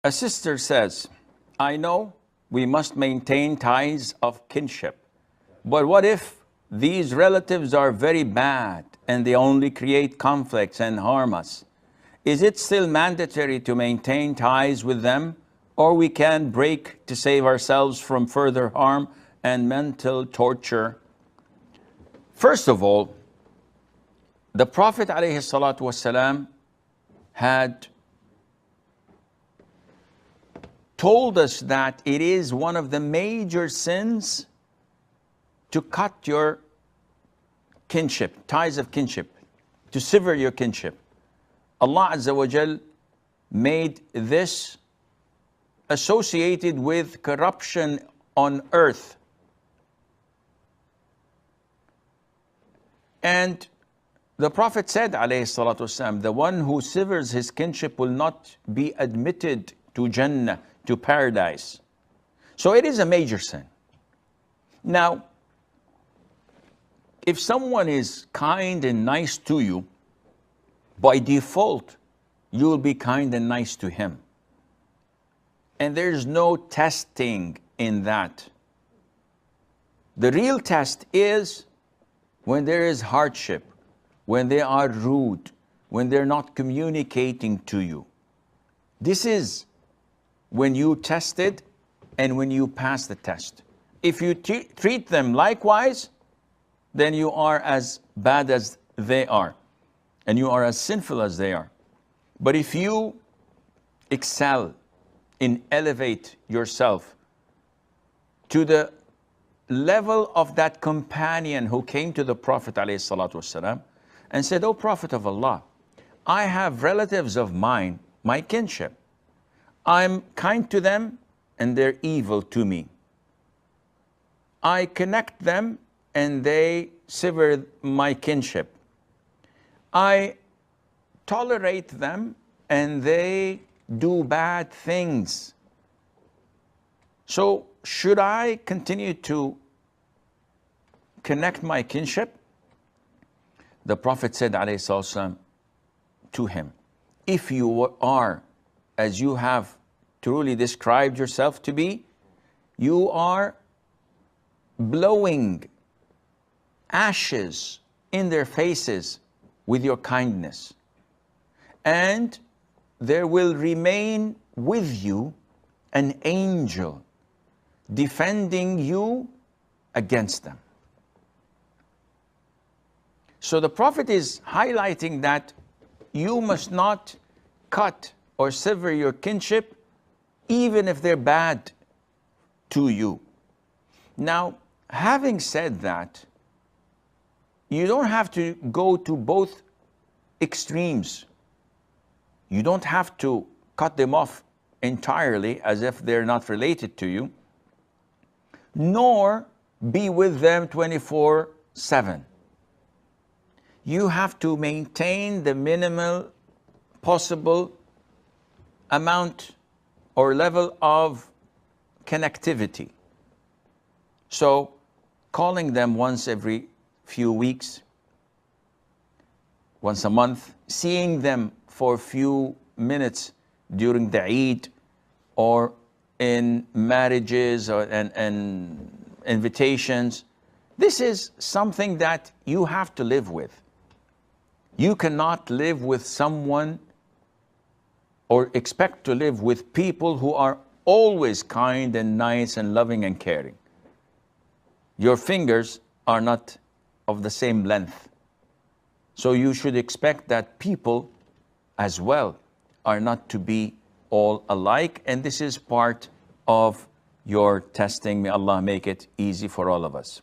A sister says, I know we must maintain ties of kinship, but what if these relatives are very bad and they only create conflicts and harm us? Is it still mandatory to maintain ties with them, or we can break to save ourselves from further harm and mental torture? First of all, the Prophet ﷺ had told us that it is one of the major sins to cut your kinship, ties of kinship, to sever your kinship. Allah Azza wa Jal made this associated with corruption on earth. And the Prophet said, alayhi salatu wasalam, the one who severs his kinship will not be admitted to Jannah, to paradise. So it is a major sin. Now, if someone is kind and nice to you, by default, you will be kind and nice to him. And there's no testing in that. The real test is when there is hardship, when they are rude, when they're not communicating to you. This is when you test it and when you pass the test. If you treat them likewise, then you are as bad as they are, and you are as sinful as they are. But if you excel in elevate yourself to the level of that companion who came to the Prophet ﷺ and said, "O Prophet of Allah, I have relatives of mine, my kinship. I'm kind to them and they're evil to me. I connect them and they sever my kinship. I tolerate them and they do bad things. So should I continue to connect my kinship?" The Prophet said, alayhi salatu to him, if you are as you have truly described yourself to be, you are blowing ashes in their faces with your kindness, and there will remain with you an angel defending you against them. So the Prophet is highlighting that you must not cut or sever your kinship even if they're bad to you. Now, having said that, you don't have to go to both extremes. You don't have to cut them off entirely as if they're not related to you, nor be with them 24/7. You have to maintain the minimal possible amount or level of connectivity. So calling them once every few weeks, once a month, seeing them for a few minutes during the Eid or in marriages and invitations, this is something that you have to live with. You cannot live with someone or expect to live with people who are always kind and nice and loving and caring. Your fingers are not of the same length. So you should expect that people as well are not to be all alike, and this is part of your testing. May Allah make it easy for all of us.